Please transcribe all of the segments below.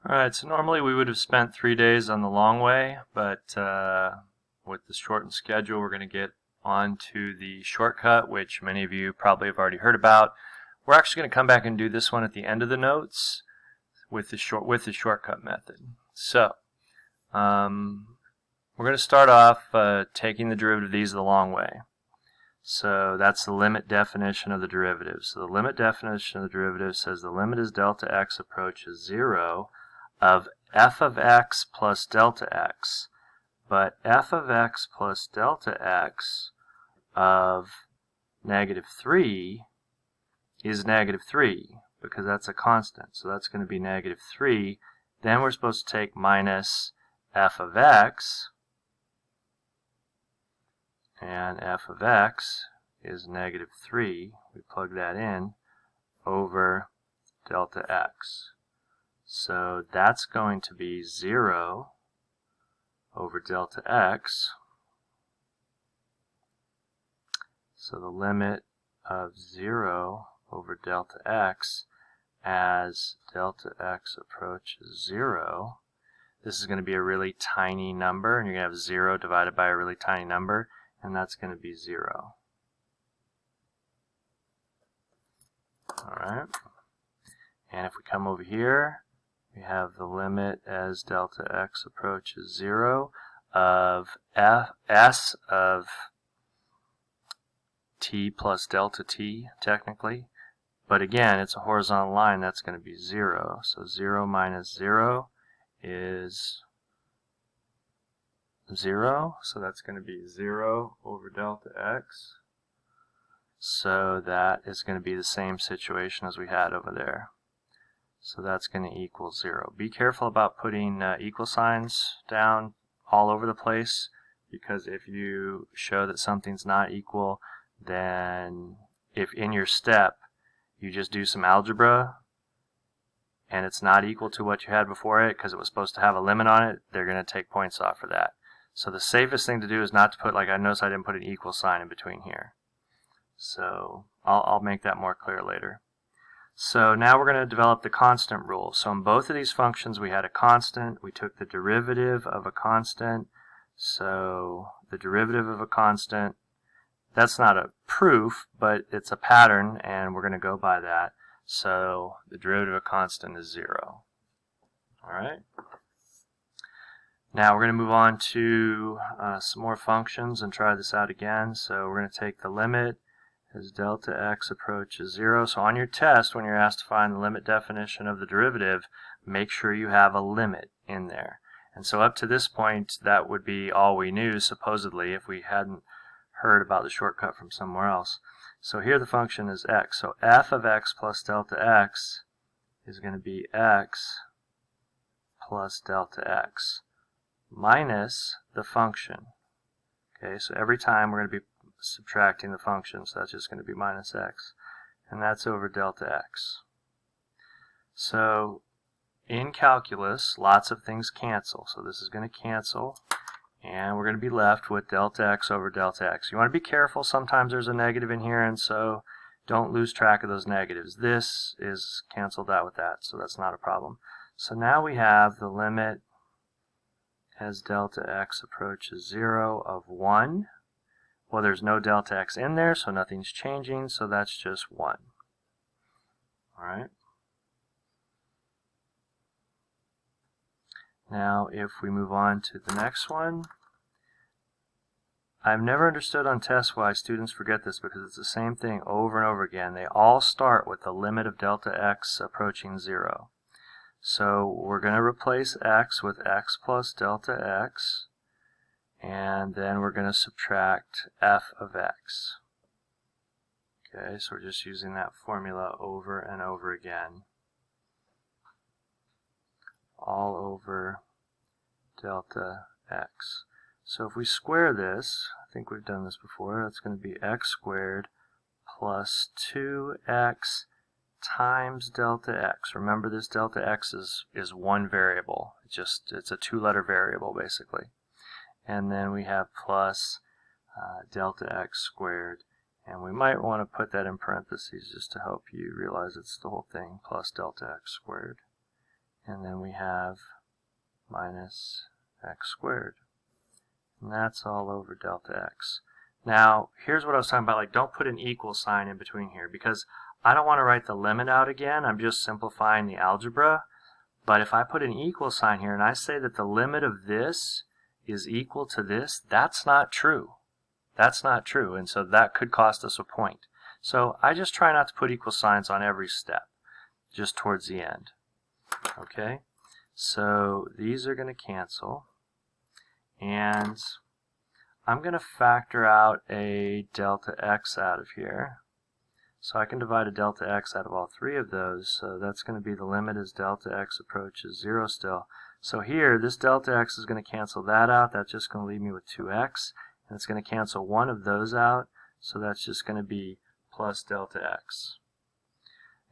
Alright, so normally we would have spent 3 days on the long way, but with the shortened schedule we're going to get on to the shortcut, which many of you probably have already heard about. We're actually going to come back and do this one at the end of the notes with the shortcut method. So we're going to start off taking the derivative of these the long way. So that's the limit definition of the derivative. So the limit definition of the derivative says the limit as delta x approaches 0 of f of x plus delta x. But f of x plus delta x of negative 3 is negative 3 because that's a constant. So that's going to be negative 3. Then we're supposed to take minus f of x, and f of x is negative 3. We plug that in over delta x. So that's going to be 0 over delta x. So the limit of 0 over delta x as delta x approaches 0. This is going to be a really tiny number, and you're going to have 0 divided by a really tiny number, and that's going to be 0. Alright. And if we come over here, we have the limit as delta x approaches 0 of s of t plus delta t, technically. But again, it's a horizontal line, that's going to be 0. So 0 minus 0 is 0. So that's going to be 0 over delta x. So that is going to be the same situation as we had over there. So that's going to equal 0. Be careful about putting equal signs down all over the place, because if you show that something's not equal, then if in your step you just do some algebra and it's not equal to what you had before it because it was supposed to have a limit on it, they're going to take points off for that. So the safest thing to do is not to put, like I noticed I didn't put an equal sign in between here. So I'll make that more clear later. So now we're going to develop the constant rule. So in both of these functions we had a constant. We took the derivative of a constant. So the derivative of a constant, that's not a proof, but it's a pattern, and we're going to go by that. So the derivative of a constant is 0. Alright. Now we're going to move on to some more functions and try this out again. So we're going to take the limit as delta x approaches 0. So on your test, when you're asked to find the limit definition of the derivative, make sure you have a limit in there. And so up to this point, that would be all we knew, supposedly, if we hadn't heard about the shortcut from somewhere else. So here the function is x. So f of x plus delta x is going to be x plus delta x minus the function. Okay, so every time we're going to be subtracting the function, so that's just going to be minus x, and that's over delta x. So in calculus, lots of things cancel, so this is going to cancel, and we're going to be left with delta x over delta x. You want to be careful, sometimes there's a negative in here, and so don't lose track of those negatives. This is canceled out with that, so that's not a problem. So now we have the limit as delta x approaches 0 of 1. Well, there's no delta x in there, so nothing's changing, so that's just 1. Alright. Now, if we move on to the next one, I've never understood on tests why students forget this, because it's the same thing over and over again. They all start with the limit of delta x approaching 0. So we're going to replace x with x plus delta x, and then we're going to subtract f of x. Okay, so we're just using that formula over and over again. All over delta x. So if we square this, I think we've done this before, that's going to be x squared plus 2x times delta x. Remember, this delta x is one variable. It's a two-letter variable, basically. And then we have plus delta x squared. And we might want to put that in parentheses just to help you realize it's the whole thing, plus delta x squared. and then we have minus x squared. And that's all over delta x. Now, here's what I was talking about, like don't put an equal sign in between here because I don't want to write the limit out again. I'm just simplifying the algebra. But if I put an equal sign here and I say that the limit of this is equal to this, that's not true. That's not true, and so that could cost us a point. So I just try not to put equal signs on every step, just towards the end. Okay, so these are going to cancel, and I'm going to factor out a delta x out of here. So I can divide a delta x out of all three of those, so that's going to be the limit as delta x approaches 0 still. So here, this delta x is going to cancel that out. That's just going to leave me with 2x, and it's going to cancel one of those out, so that's just going to be plus delta x.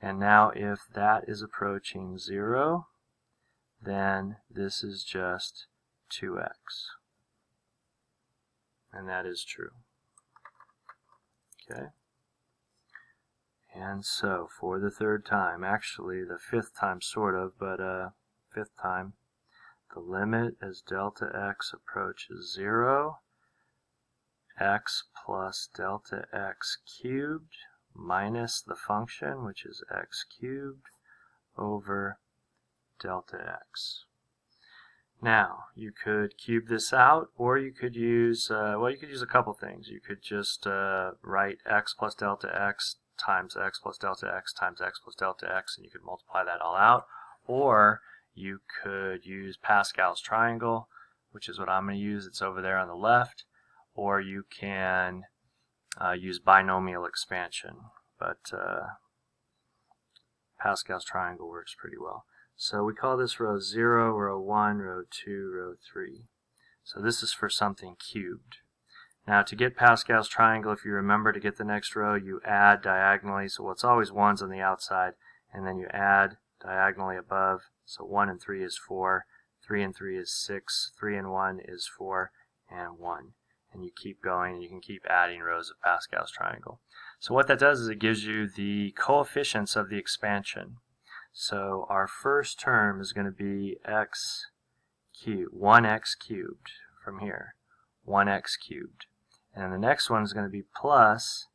And now if that is approaching 0, then this is just 2x. And that is true. Okay? And so for the third time, actually the fifth time sort of, but fifth time, the limit as delta x approaches 0, x plus delta x cubed minus the function, which is x cubed, over delta x. Now, you could cube this out, or you could use, well, you could use a couple things. You could just write x plus delta x times x plus delta x times x plus delta x, and you could multiply that all out. Or you could use Pascal's triangle, which is what I'm going to use. It's over there on the left. Or you can use binomial expansion, but Pascal's triangle works pretty well. So we call this row 0, row 1, row 2, row 3. So this is for something cubed. Now to get Pascal's triangle, if you remember, to get the next row, you add diagonally. So it's always 1's on the outside, and then you add diagonally above. So 1 and 3 is 4, 3 and 3 is 6, 3 and 1 is 4, and 1. And you keep going, and you can keep adding rows of Pascal's triangle. So what that does is it gives you the coefficients of the expansion. So our first term is going to be x cubed, 1x cubed from here, 1x cubed. And the next one is going to be plus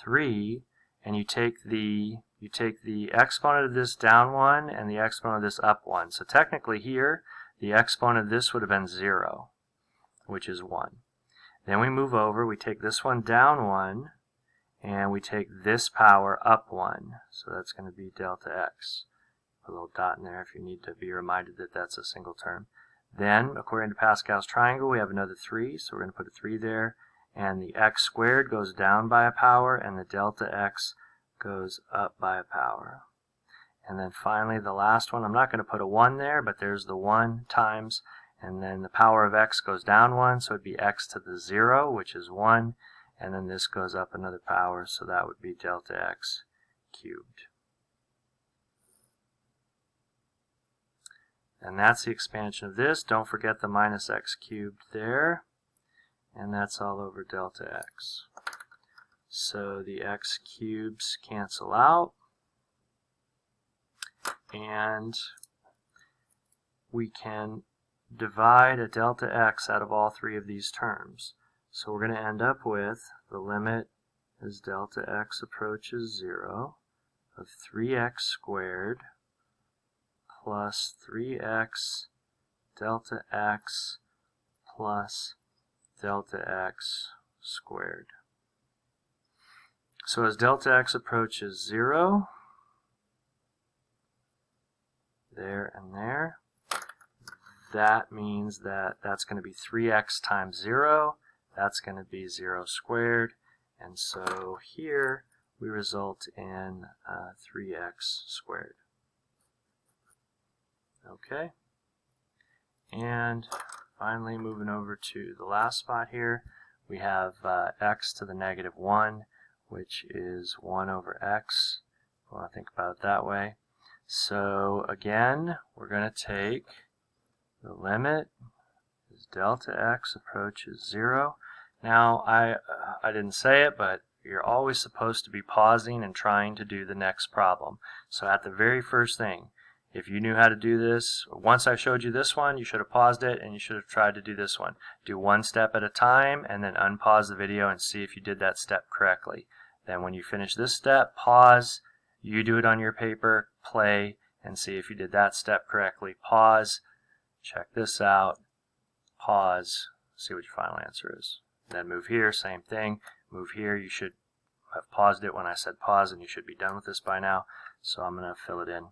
3, and you take the exponent of this down 1 and the exponent of this up 1. So technically here, the exponent of this would have been 0, which is 1. Then we move over, we take this one down 1, and we take this power up 1. So that's going to be delta x. Put a little dot in there if you need to be reminded that that's a single term. Then, according to Pascal's triangle, we have another 3, so we're going to put a 3 there. And the x squared goes down by a power, and the delta x goes up by a power. And then finally, the last one, I'm not going to put a 1 there, but there's the 1 times, and then the power of x goes down 1, so it would be x to the 0, which is 1, and then this goes up another power, so that would be delta x cubed. And that's the expansion of this. Don't forget the minus x cubed there. And that's all over delta x. So the x cubes cancel out. And we can divide a delta x out of all three of these terms. So we're going to end up with the limit as delta x approaches 0 of 3x squared plus 3x delta x plus delta x squared. So as delta x approaches 0, there and there, that means that that's going to be 3x times 0. That's going to be 0 squared. And so here we result in 3x squared. Okay. And finally, moving over to the last spot here, we have x to the negative 1, which is 1 over x. If you want to think about it that way. So again, we're going to take the limit as delta x approaches 0. Now, I didn't say it, but you're always supposed to be pausing and trying to do the next problem. So at the very first thing, if you knew how to do this, once I showed you this one, you should have paused it and you should have tried to do this one. Do one step at a time and then unpause the video and see if you did that step correctly. Then when you finish this step, pause, you do it on your paper, play, and see if you did that step correctly. Pause, check this out, pause, see what your final answer is. Then move here, same thing. Move here, you should have paused it when I said pause and you should be done with this by now. So I'm going to fill it in.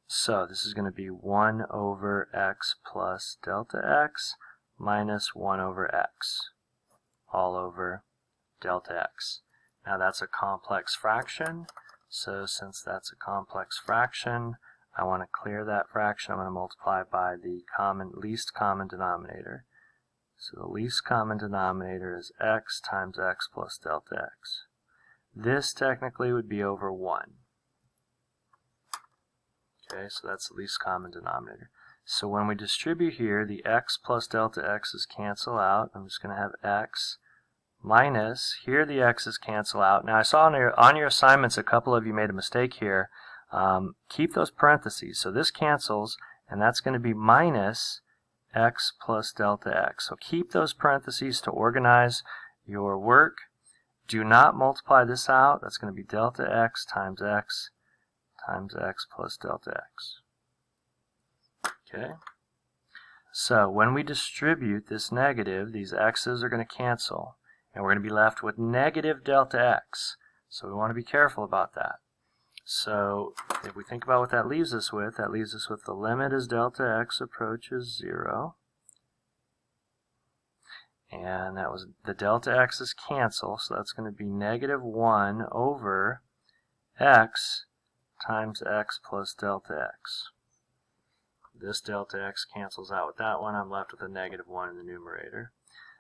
So this is going to be 1 over x plus delta x minus 1 over x all over delta x. Now that's a complex fraction, so since that's a complex fraction, I want to clear that fraction. I'm going to multiply by the least common denominator. So the least common denominator is x times x plus delta x. This technically would be over 1. Okay, so that's the least common denominator. So when we distribute here, the x plus delta x's cancel out. I'm just going to have x minus, here the x's cancel out. Now I saw on your assignments a couple of you made a mistake here. Keep those parentheses. So this cancels, and that's going to be minus x plus delta x. So keep those parentheses to organize your work. Do not multiply this out. That's going to be delta x times x plus delta x. Okay. So when we distribute this negative, these x's are going to cancel, and we're going to be left with negative delta x. So we want to be careful about that. So if we think about what that leaves us with, the limit as delta x approaches 0. And that was the delta x's cancel, so that's going to be negative 1 over x times x plus delta x. This delta x cancels out with that one. I'm left with a negative 1 in the numerator.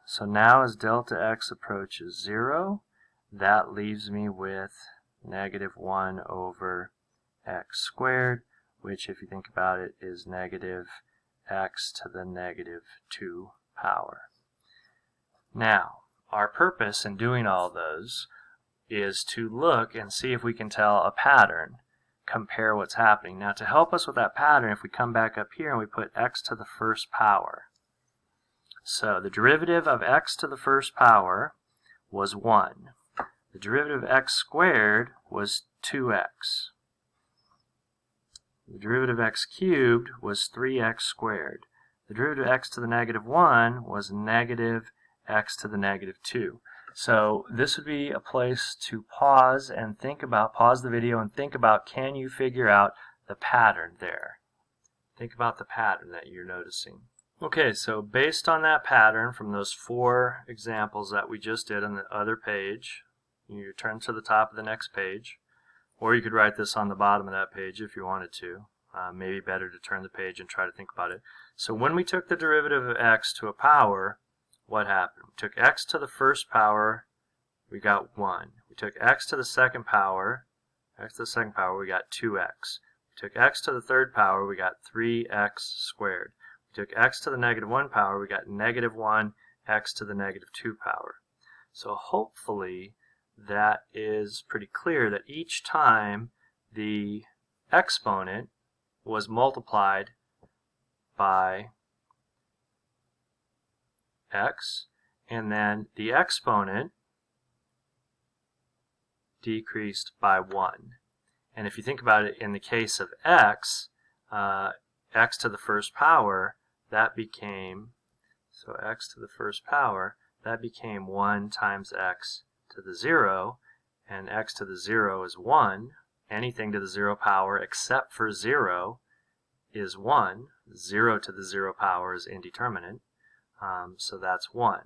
So now as delta x approaches 0, that leaves me with negative 1 over x squared, which if you think about it is negative x to the negative 2 power. Now, our purpose in doing all those is to look and see if we can tell a pattern, compare what's happening. Now, to help us with that pattern, if we come back up here and we put x to the first power. So the derivative of x to the first power was 1. The derivative of x squared was 2x. The derivative of x cubed was 3x squared. The derivative of x to the negative 1 was negative x to the negative 2. So this would be a place to pause and think about, pause the video and think about, can you figure out the pattern there? Think about the pattern that you're noticing. Okay, so based on that pattern from those 4 examples that we just did on the other page, you turn to the top of the next page, or you could write this on the bottom of that page if you wanted to. Maybe better to turn the page and try to think about it. So when we took the derivative of x to a power, what happened? We took x to the first power, we got 1. We took x to the second power, we got 2x. We took x to the third power, we got 3x squared. We took x to the negative 1 power, we got negative 1 x to the negative 2 power. So hopefully that is pretty clear that each time the exponent was multiplied by x, and then the exponent decreased by 1. And if you think about it, in the case of x, x to the first power, that became, so x to the first power, that became 1 times x to the 0, and x to the 0 is 1. Anything to the 0 power except for 0 is 1. 0 to the 0 power is indeterminate. So that's 1.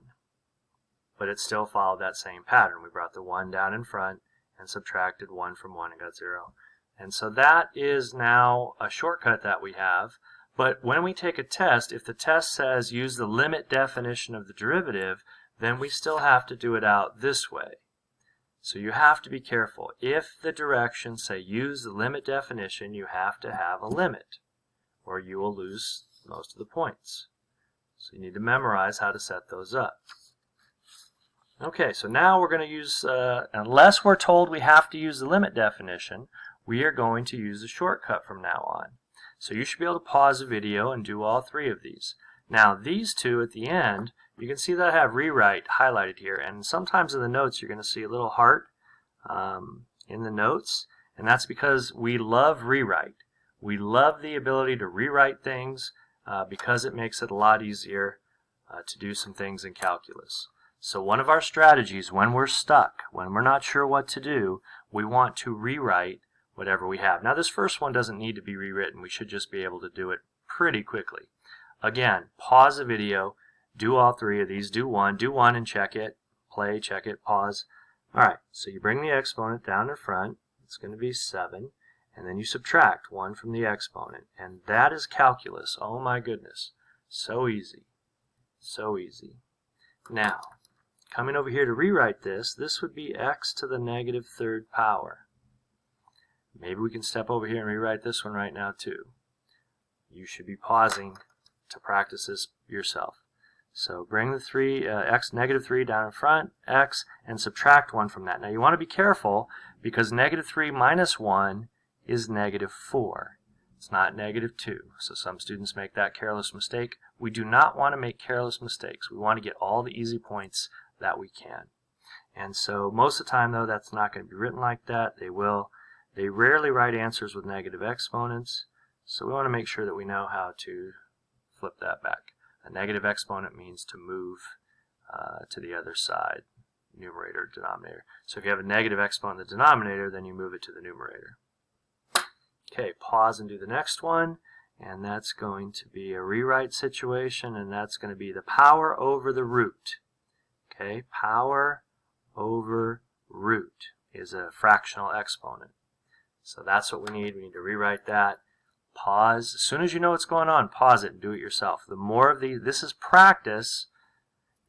But it still followed that same pattern. We brought the 1 down in front and subtracted 1 from 1 and got 0. And so that is now a shortcut that we have. But when we take a test, if the test says use the limit definition of the derivative, then we still have to do it out this way. So you have to be careful. If the directions say use the limit definition, you have to have a limit, or you will lose most of the points. So you need to memorize how to set those up. Okay, so now we're going to use, unless we're told we have to use the limit definition, we are going to use the shortcut from now on. So you should be able to pause the video and do all three of these. Now these two at the end, you can see that I have rewrite highlighted here, and sometimes in the notes you're going to see a little heart in the notes, and that's because we love rewrite. We love the ability to rewrite things because it makes it a lot easier to do some things in calculus. So one of our strategies when we're stuck, when we're not sure what to do, we want to rewrite whatever we have. Now this first one doesn't need to be rewritten. We should just be able to do it pretty quickly. Again, pause the video, do all three of these, do one and check it, play, check it, pause. Alright, so you bring the exponent down in front, it's going to be 7, and then you subtract 1 from the exponent, and that is calculus. Oh my goodness, so easy, so easy. Now, coming over here to rewrite this, this would be x to the negative third power. Maybe we can step over here and rewrite this one right now too. You should be pausing to practice this yourself. So bring the negative 3 down in front, x, and subtract 1 from that. Now you want to be careful because negative 3 minus 1 is negative 4. It's not negative 2. So some students make that careless mistake. We do not want to make careless mistakes. We want to get all the easy points that we can. And so most of the time though that's not going to be written like that. They rarely write answers with negative exponents. So we want to make sure that we know how to flip that back. A negative exponent means to move to the other side, numerator, denominator. So if you have a negative exponent in the denominator, then you move it to the numerator. Okay, pause and do the next one, and that's going to be a rewrite situation, and that's going to be the power over the root. Okay, power over root is a fractional exponent. So that's what we need. We need to rewrite that. Pause. As soon as you know what's going on, pause it and do it yourself. The more of these, this is practice.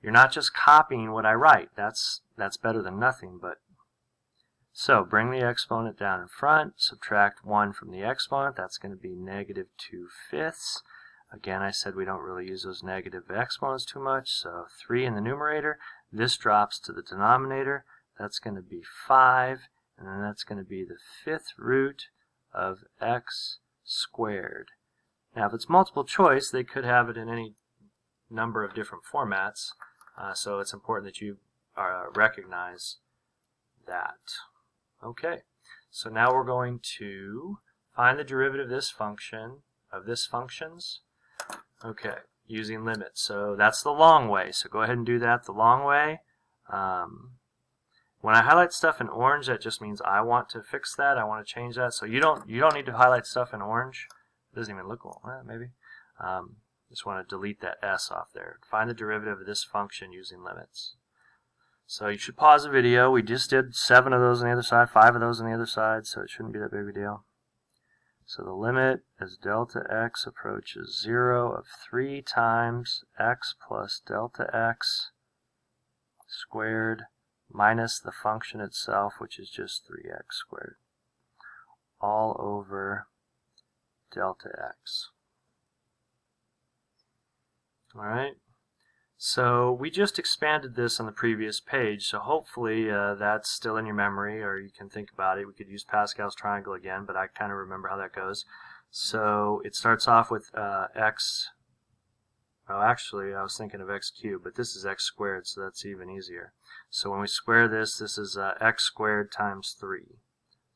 You're not just copying what I write. That's better than nothing. But so bring the exponent down in front, subtract 1 from the exponent. That's going to be negative 2/5. Again, I said we don't really use those negative exponents too much. So 3 in the numerator. This drops to the denominator. That's going to be 5, and then that's going to be the 5th root of x squared. Now if it's multiple choice, they could have it in any number of different formats, so it's important that you recognize that. Okay, so now we're going to find the derivative of this function, okay, using limits. So that's the long way, so go ahead and do that the long way. When I highlight stuff in orange, that just means I want to fix that. I want to change that. So you don't need to highlight stuff in orange. It doesn't even look well. Maybe. Just want to delete that s off there. Find the derivative of this function using limits. So you should pause the video. We just did 7 of those on the other side, 5 of those on the other side, so it shouldn't be that big of a deal. So the limit as delta x approaches 0 of 3 times x plus delta x squared minus the function itself, which is just 3x squared, all over delta x. Alright, so we just expanded this on the previous page, so hopefully that's still in your memory, or you can think about it. We could use Pascal's triangle again, but I kind of remember how that goes. So it starts off with x, well actually I was thinking of x cubed, but this is x squared, so that's even easier. So when we square this, this is x squared times 3.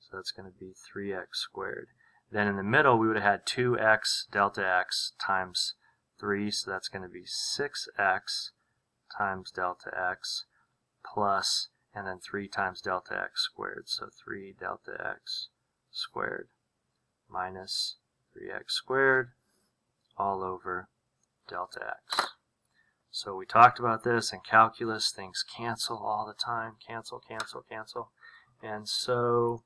So that's going to be 3x squared. Then in the middle, we would have had 2x delta x times 3. So that's going to be 6x times delta x plus, and then 3 times delta x squared. So 3 delta x squared minus 3x squared all over delta x. So we talked about this in calculus. Things cancel all the time. Cancel, cancel, cancel. And so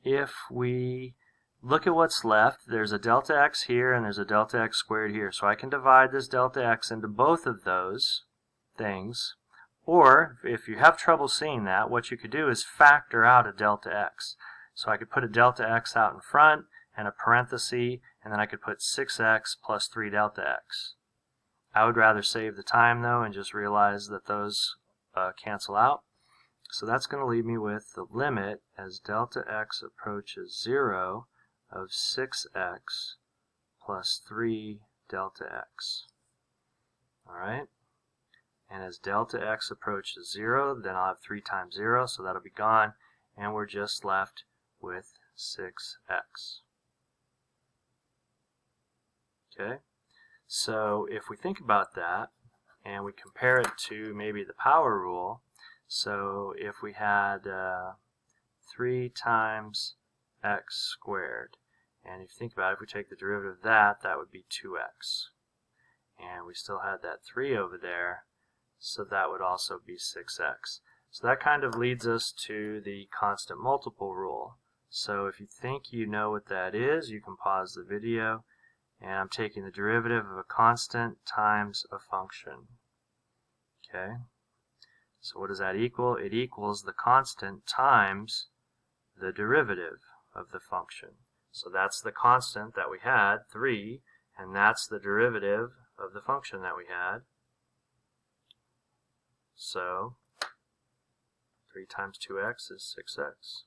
if we look at what's left, there's a delta x here and there's a delta x squared here. So I can divide this delta x into both of those things. Or if you have trouble seeing that, what you could do is factor out a delta x. So I could put a delta x out in front and a parenthesis, and then I could put 6x plus 3 delta x. I would rather save the time though and just realize that those cancel out. So that's going to leave me with the limit as delta x approaches 0 of 6x plus 3 delta x. Alright? And as delta x approaches 0, then I'll have 3 times 0, so that'll be gone, and we're just left with 6x. Okay? So if we think about that, and we compare it to maybe the power rule, so if we had 3 times x squared, and if you think about it, if we take the derivative of that, that would be 2x. And we still had that 3 over there, so that would also be 6x. So that kind of leads us to the constant multiple rule. So if you think you know what that is, you can pause the video, and I'm taking the derivative of a constant times a function. Okay? So what does that equal? It equals the constant times the derivative of the function. So that's the constant that we had, 3, and that's the derivative of the function that we had. So 3 times 2x is 6x.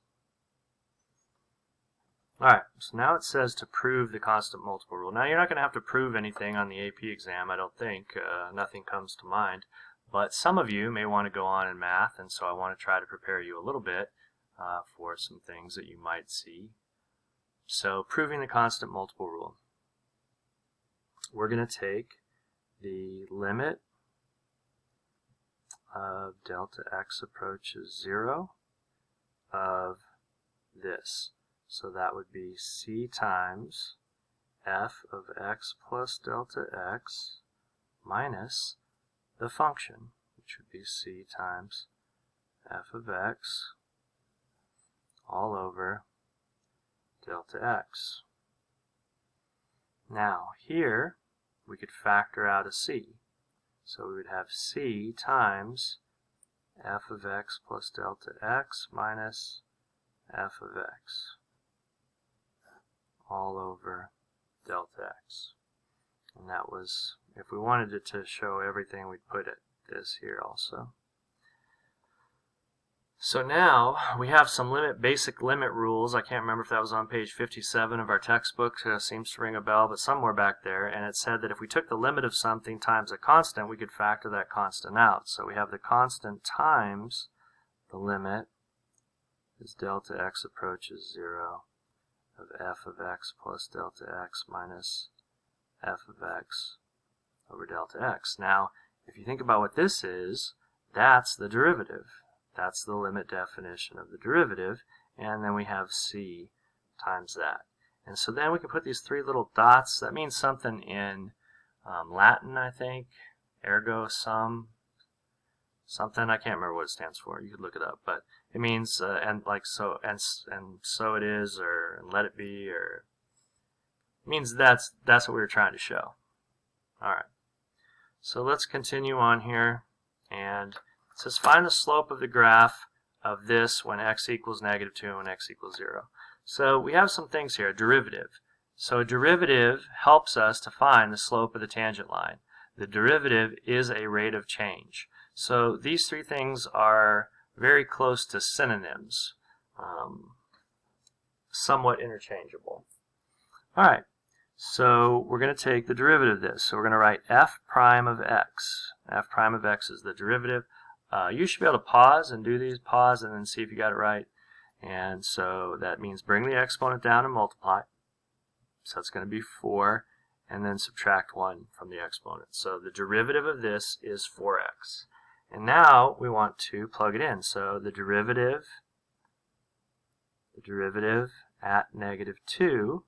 Alright, so now it says to prove the constant multiple rule. Now you're not going to have to prove anything on the AP exam, I don't think. Nothing comes to mind. But some of you may want to go on in math, and so I want to try to prepare you a little bit for some things that you might see. So proving the constant multiple rule. We're going to take the limit of delta x approaches 0 of this. So that would be c times f of x plus delta x minus the function, which would be c times f of x all over delta x. Now here we could factor out a c. So we would have c times f of x plus delta x minus f of x all over delta x. And that was, if we wanted it to show everything, we'd put this here also. So now we have some basic limit rules. I can't remember if that was on page 57 of our textbook. Seems to ring a bell, but somewhere back there. And it said that if we took the limit of something times a constant, we could factor that constant out. So we have the constant times the limit as delta x approaches 0 of f of x plus delta x minus f of x over delta x. Now, if you think about what this is, that's the derivative. That's the limit definition of the derivative, and then we have c times that. And so then we can put these 3 little dots. That means something in Latin, I think. Ergo sum. Something, I can't remember what it stands for. You could look it up, but it means and like so, and so it is, or and let it be, or it means that's what we were trying to show. All right. So let's continue on here, and it says find the slope of the graph of this when x equals -2 and when x equals 0. So we have some things here, a derivative. So a derivative helps us to find the slope of the tangent line. The derivative is a rate of change. So these 3 things are very close to synonyms, somewhat interchangeable. All right, so we're going to take the derivative of this. So we're going to write f prime of x. F prime of x is the derivative. You should be able to pause and do these, pause and then see if you got it right. And so that means bring the exponent down and multiply. So that's going to be 4, and then subtract 1 from the exponent. So the derivative of this is 4x. And now we want to plug it in. So the derivative at -2.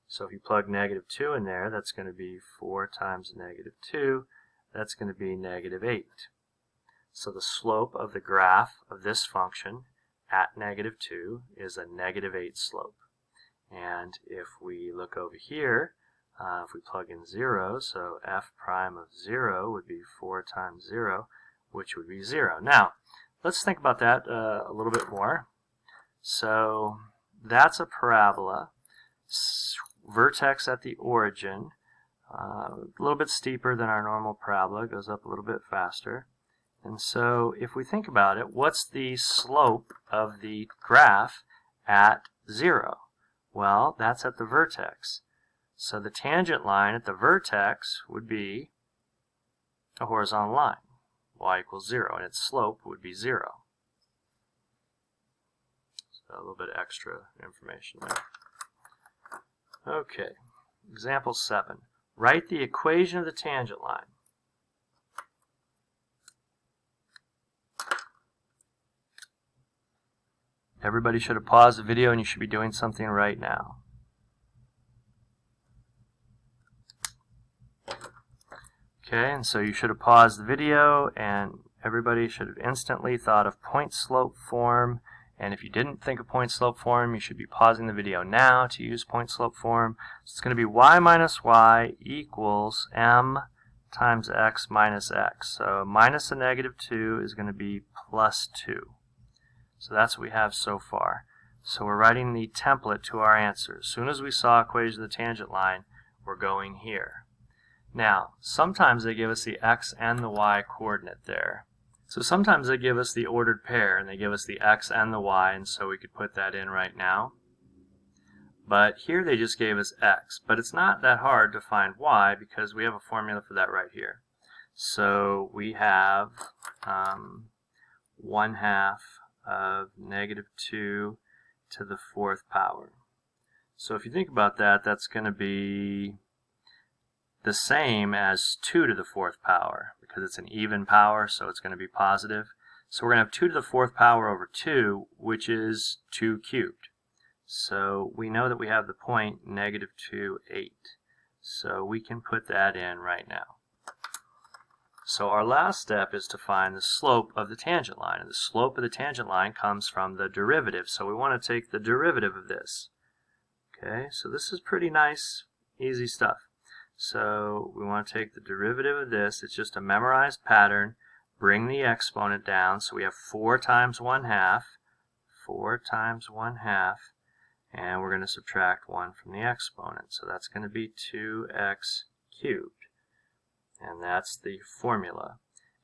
So if you plug -2 in there, that's going to be 4 times -2. That's going to be -8. So the slope of the graph of this function at -2 is a -8 slope. And if we look over here, if we plug in 0, so f prime of 0 would be 4 times 0, which would be 0. Now, let's think about that a little bit more. So that's a parabola. Vertex at the origin, a little bit steeper than our normal parabola, goes up a little bit faster. And so if we think about it, what's the slope of the graph at 0? Well, that's at the vertex. So the tangent line at the vertex would be a horizontal line, y equals 0, and its slope would be 0. So a little bit extra information there. Okay, example 7. Write the equation of the tangent line. Everybody should have paused the video and you should be doing something right now. Okay, and so you should have paused the video and everybody should have instantly thought of point slope form. And if you didn't think of point slope form, you should be pausing the video now to use point slope form. So it's going to be y minus y equals m times x minus x. So minus a negative 2 is going to be plus 2. So that's what we have so far. So we're writing the template to our answer. As soon as we saw equation of the tangent line, we're going here. Now, sometimes they give us the x and the y coordinate there. So sometimes they give us the ordered pair, and they give us the x and the y, and so we could put that in right now. But here they just gave us x. But it's not that hard to find y because we have a formula for that right here. So we have 1/2 of negative 2 to the 4th power. So if you think about that, that's going to be the same as 2 to the 4th power because it's an even power, so it's going to be positive. So we're going to have 2 to the 4th power over 2, which is 2 cubed. So we know that we have the point negative 2, 8. So we can put that in right now. So our last step is to find the slope of the tangent line. And the slope of the tangent line comes from the derivative. So we want to take the derivative of this. Okay, so this is pretty nice, easy stuff. So we want to take the derivative of this. It's just a memorized pattern. Bring the exponent down. So we have 4 times 1/2. 4 times 1/2. And we're going to subtract 1 from the exponent. So that's going to be 2x cubed. And that's the formula.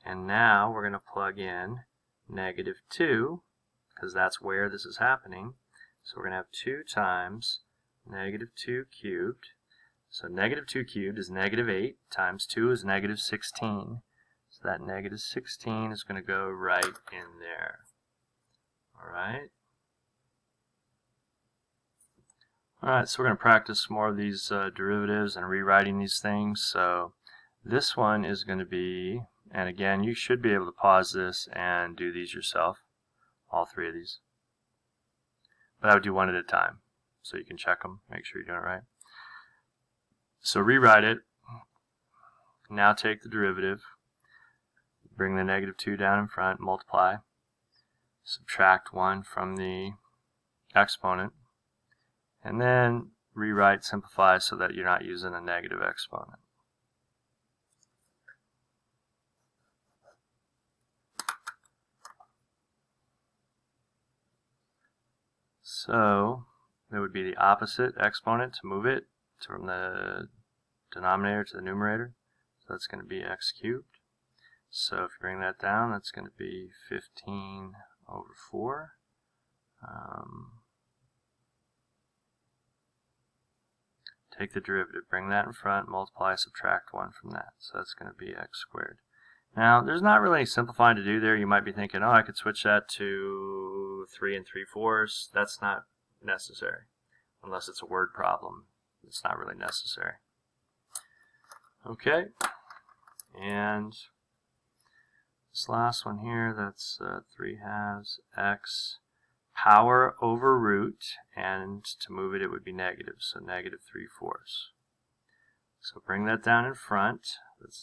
And now we're going to plug in negative 2, because that's where this is happening. So we're going to have 2 times negative 2 cubed. So negative 2 cubed is negative 8 times 2 is negative 16. So that negative 16 is going to go right in there. Alright? Alright, so we're going to practice more of these derivatives and rewriting these things. So this one is going to be, and again, you should be able to pause this and do these yourself, all 3 of these. But I would do one at a time, so you can check them, make sure you're doing it right. So rewrite it. Now take the derivative, bring the negative 2 down in front, multiply, subtract 1 from the exponent, and then rewrite, simplify so that you're not using a negative exponent. So that would be the opposite exponent to move it from the denominator to the numerator. So that's going to be x cubed. So if you bring that down, that's going to be 15 over 4. Take the derivative, bring that in front, multiply, subtract 1 from that. So that's going to be x squared. Now, there's not really any simplifying to do there. You might be thinking, oh, I could switch that to 3 3/4. That's not necessary, unless it's a word problem. It's not really necessary. Okay, and this last one here, that's 3/2 x power over root, and to move it, it would be negative, so negative 3/4. So bring that down in front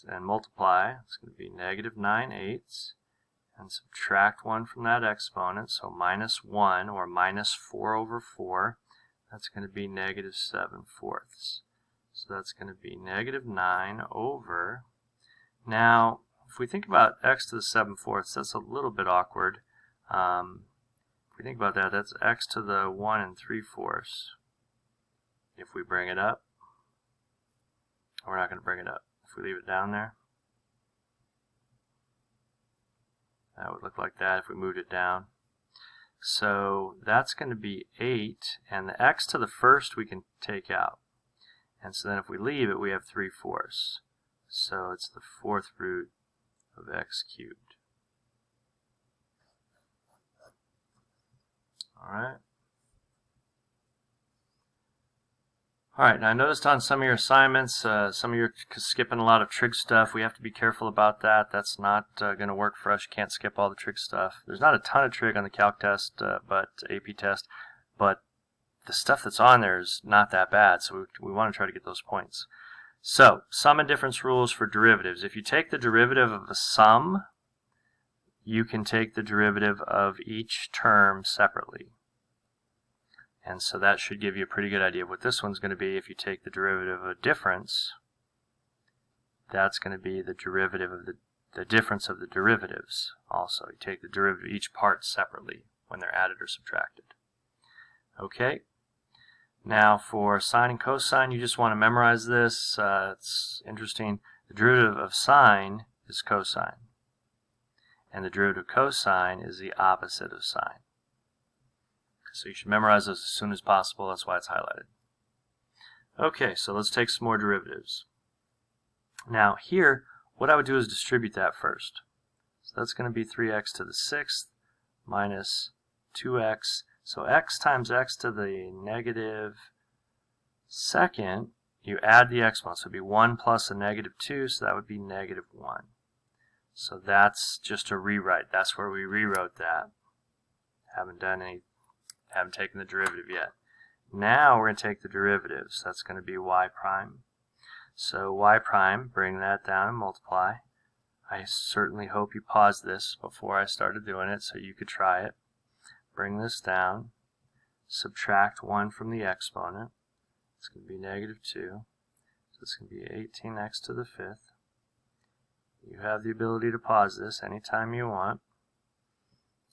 and multiply. It's going to be negative 9/8, and subtract 1 from that exponent, so minus 1 or minus 4 over 4. That's going to be negative 7/4. So that's going to be negative 9 over. Now, if we think about x to the 7/4, that's a little bit awkward. If we think about that, that's x to the 1 3/4. If we bring it up, we're not going to bring it up. If we leave it down there, That would look like that if we moved it down. So that's going to be 8, and the x to the first we can take out. And so then if we leave it, we have 3/4. So it's the 4th root of x cubed. Alright. Alright, now I noticed on some of your assignments, some of you are skipping a lot of trig stuff. We have to be careful about that. That's not going to work for us. You can't skip all the trig stuff. There's not a ton of trig on the calc test, AP test, but the stuff that's on there is not that bad, so we want to try to get those points. So, sum and difference rules for derivatives. If you take the derivative of a sum, you can take the derivative of each term separately. And so that should give you a pretty good idea of what this one's going to be. If you take the derivative of a difference, that's going to be the derivative of the difference of the derivatives. Also, you take the derivative of each part separately when they're added or subtracted. Okay. Now for sine and cosine, you just want to memorize this. It's interesting. The derivative of sine is cosine, and the derivative of cosine is the opposite of sine. So you should memorize those as soon as possible. That's why it's highlighted. Okay, so let's take some more derivatives. Now here, what I would do is distribute that first. So that's going to be 3x to the 6th minus 2x. So x times x to the negative 2nd, you add the exponent. So it would be 1 plus a negative 2, so that would be negative 1. So that's just a rewrite. That's where we rewrote that. Haven't taken the derivative yet. Now we're going to take the derivatives. That's going to be y prime. So y prime, bring that down and multiply. I certainly hope you paused this before I started doing it so you could try it. Bring this down. Subtract 1 from the exponent. It's going to be negative 2. So it's going to be 18x to the 5th. You have the ability to pause this anytime you want.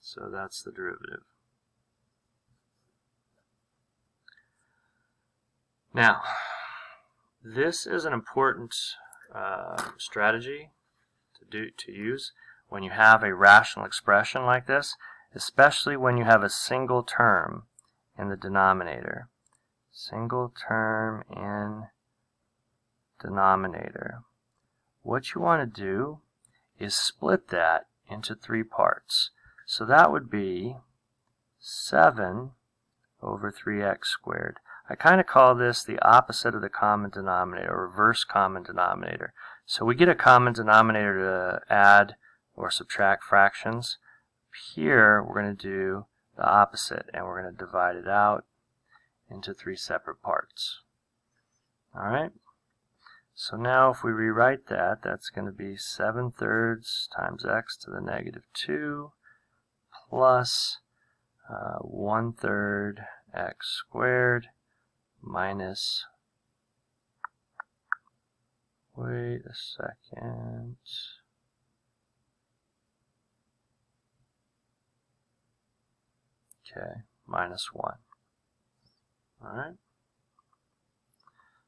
So that's the derivative. Now, this is an important strategy to use when you have a rational expression like this, especially when you have a single term in the denominator. Single term in denominator. What you want to do is split that into 3 parts. So that would be 7 over 3x squared. I kind of call this the opposite of the common denominator, or reverse common denominator. So we get a common denominator to add or subtract fractions. Here we're going to do the opposite, and we're going to divide it out into 3 separate parts. Alright? So now if we rewrite that, that's going to be 7/3 times x to the negative 2 plus 1/3 x squared minus, wait a second, okay, minus 1. Alright.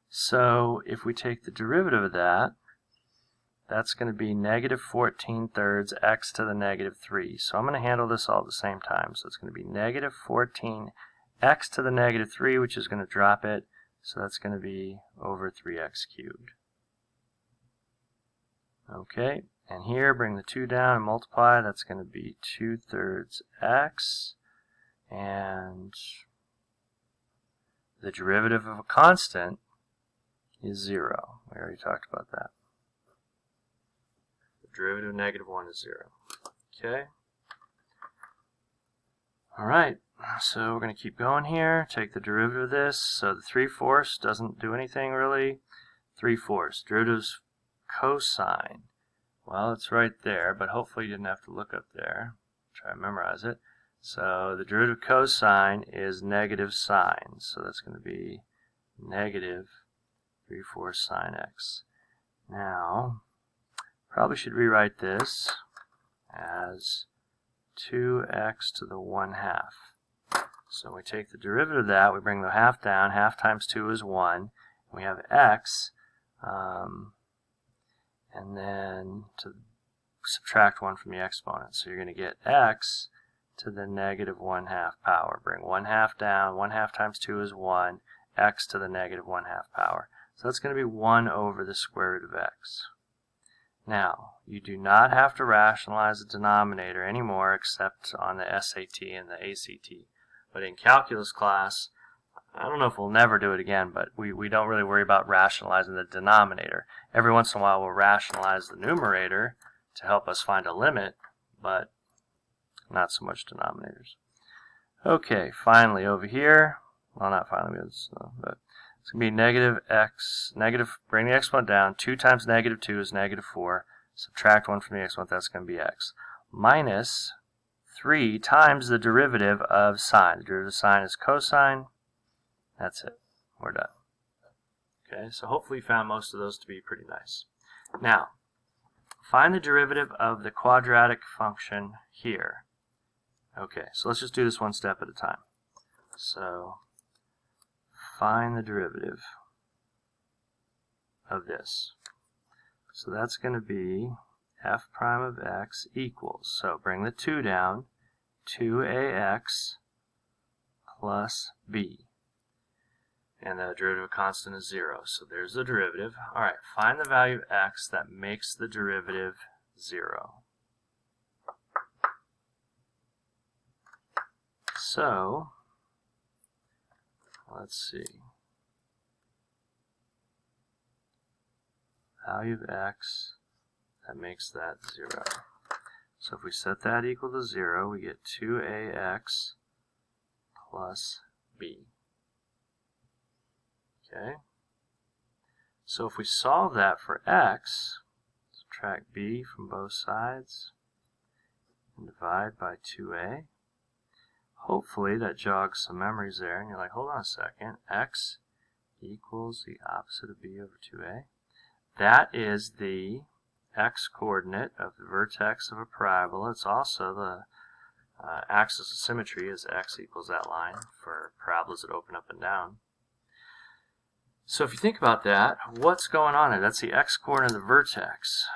So if we take the derivative of that, that's going to be negative 14/3 x to the negative 3. So I'm going to handle this all at the same time. So it's going to be negative 14 x to the negative 3, which is going to drop it. So that's going to be over 3x cubed. Okay, and here bring the 2 down and multiply. That's going to be 2/3 x. And the derivative of a constant is 0. We already talked about that. The derivative of negative 1 is 0. Okay. Alright, so we're going to keep going here. Take the derivative of this. So the 3/4 doesn't do anything really. 3/4. Derivative's cosine. Well, it's right there, but hopefully you didn't have to look up there. Try to memorize it. So the derivative of cosine is negative sine. So that's going to be negative 3/4 sine x. Now, probably should rewrite this as 2x to the 1/2. So we take the derivative of that, we bring the half down. Half times 2 is 1. We have x, and then to subtract 1 from the exponent. So you're going to get x to the negative 1/2 power. Bring 1/2 down. 1/2 times 2 is 1. X to the negative 1/2 power. So that's going to be 1 over the square root of x. Now, you do not have to rationalize the denominator anymore except on the SAT and the ACT. But in calculus class, I don't know if we'll never do it again, but we don't really worry about rationalizing the denominator. Every once in a while we'll rationalize the numerator to help us find a limit, but not so much denominators. Okay, finally over here, well not finally, but it's going to be negative x, bring the exponent down, 2 times negative 2 is negative 4, subtract 1 from the exponent, that's going to be x, minus 3 times the derivative of sine. The derivative of sine is cosine. That's it. We're done. Okay, so hopefully you found most of those to be pretty nice. Now, find the derivative of the quadratic function here. Okay, so let's just do this one step at a time. So, find the derivative of this. So that's going to be f prime of x equals, so bring the 2 down, 2ax plus b. And the derivative constant is 0. So there's the derivative. Alright, find the value of x that makes the derivative 0. So, let's see. Value of x that makes that 0. So if we set that equal to 0, we get 2ax plus b. Okay. So if we solve that for x, subtract b from both sides and divide by 2a. Hopefully that jogs some memories there, and you're like, hold on a second, x equals the opposite of b over 2a. That is the x-coordinate of the vertex of a parabola. It's also the axis of symmetry, as x equals that line for parabolas that open up and down. So if you think about that, what's going on there? That's the x-coordinate of the vertex.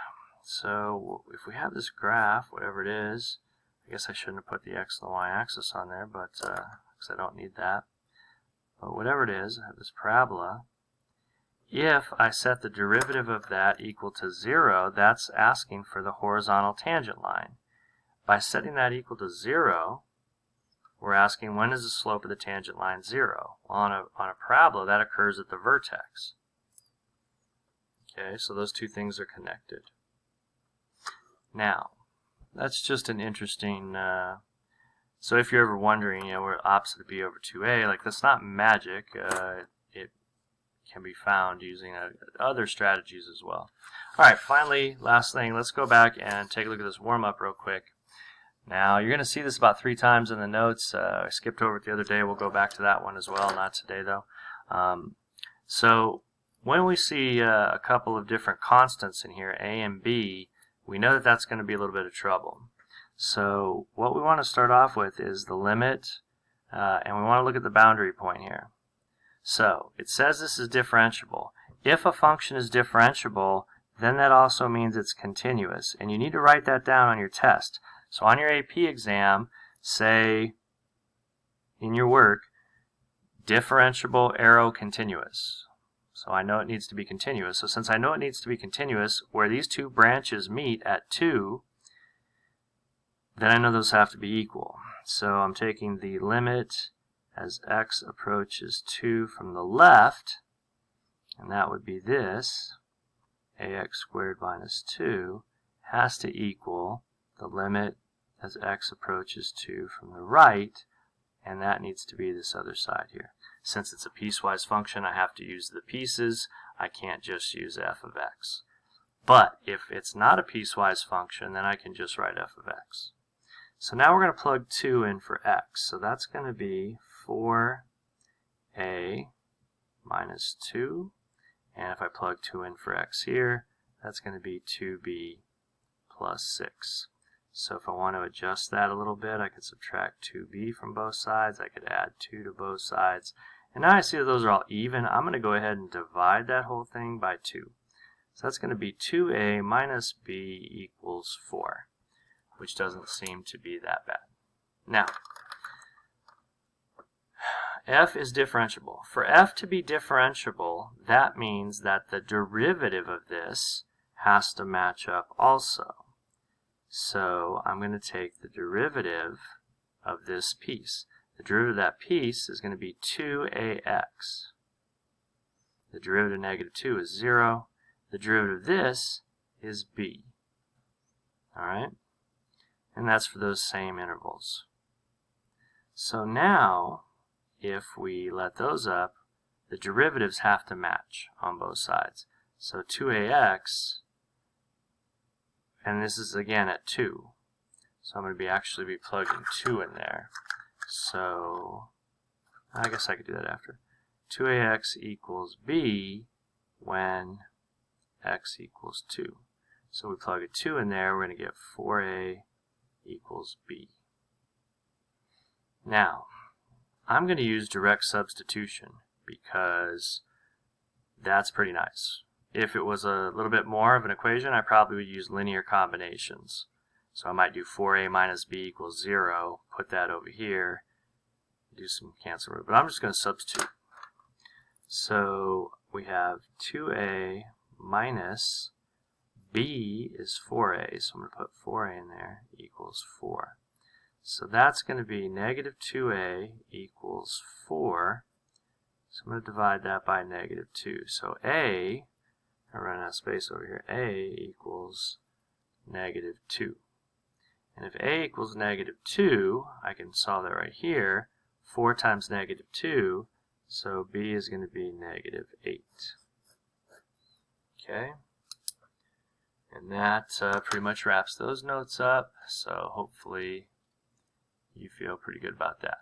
So if we have this graph, whatever it is, I guess I shouldn't have put the x and the y-axis on there, but because I don't need that. But whatever it is, I have this parabola. If I set the derivative of that equal to 0, that's asking for the horizontal tangent line. By setting that equal to 0, we're asking when is the slope of the tangent line 0? Well, on a parabola, that occurs at the vertex. Okay, so those two things are connected. Now, that's just an interesting, so if you're ever wondering, we're opposite of b over 2a, like that's not magic. It can be found using other strategies as well. Alright, finally, last thing, let's go back and take a look at this warm-up real quick. Now, you're going to see this about 3 times in the notes. I skipped over it the other day. We'll go back to that one as well, not today though. So, when we see a couple of different constants in here, a and b, we know that that's going to be a little bit of trouble. So what we want to start off with is the limit, and we want to look at the boundary point here. So it says this is differentiable. If a function is differentiable, then that also means it's continuous, and you need to write that down on your test. So on your AP exam, say in your work, differentiable arrow continuous. So I know it needs to be continuous. So since I know it needs to be continuous, where these two branches meet at 2, then I know those have to be equal. So I'm taking the limit as x approaches 2 from the left, and that would be this, ax squared minus 2, has to equal the limit as x approaches 2 from the right, and that needs to be this other side here. Since it's a piecewise function, I have to use the pieces. I can't just use f of x. But if it's not a piecewise function, then I can just write f of x. So now we're going to plug 2 in for x. So that's going to be 4a minus 2. And if I plug 2 in for x here, that's going to be 2b plus 6. So if I want to adjust that a little bit, I could subtract 2b from both sides. I could add 2 to both sides. And now I see that those are all even. I'm going to go ahead and divide that whole thing by 2. So that's going to be 2a minus b equals 4, which doesn't seem to be that bad. Now, f is differentiable. For f to be differentiable, that means that the derivative of this has to match up also. So I'm going to take the derivative of this piece. The derivative of that piece is going to be 2ax. The derivative of negative 2 is 0. The derivative of this is b. Alright? And that's for those same intervals. So now, if we let those up, the derivatives have to match on both sides. So 2ax, and this is again at 2. So I'm going to actually be plugging 2 in there. So I guess I could do that after. 2ax equals b when x equals 2. So we plug a 2 in there, we're going to get 4a equals b. Now, I'm going to use direct substitution because that's pretty nice. If it was a little bit more of an equation, I probably would use linear combinations. So I might do 4a minus b equals 0, put that over here, do some cancel root, but I'm just going to substitute. So we have 2a minus b is 4a, so I'm going to put 4a in there, equals 4. So that's going to be negative 2a equals 4. So I'm going to divide that by negative 2. So a, I run out of space over here, a equals negative 2. And if a equals negative 2, I can solve that right here. 4 times negative 2, so b is going to be negative 8. Okay? And that pretty much wraps those notes up, so hopefully you feel pretty good about that.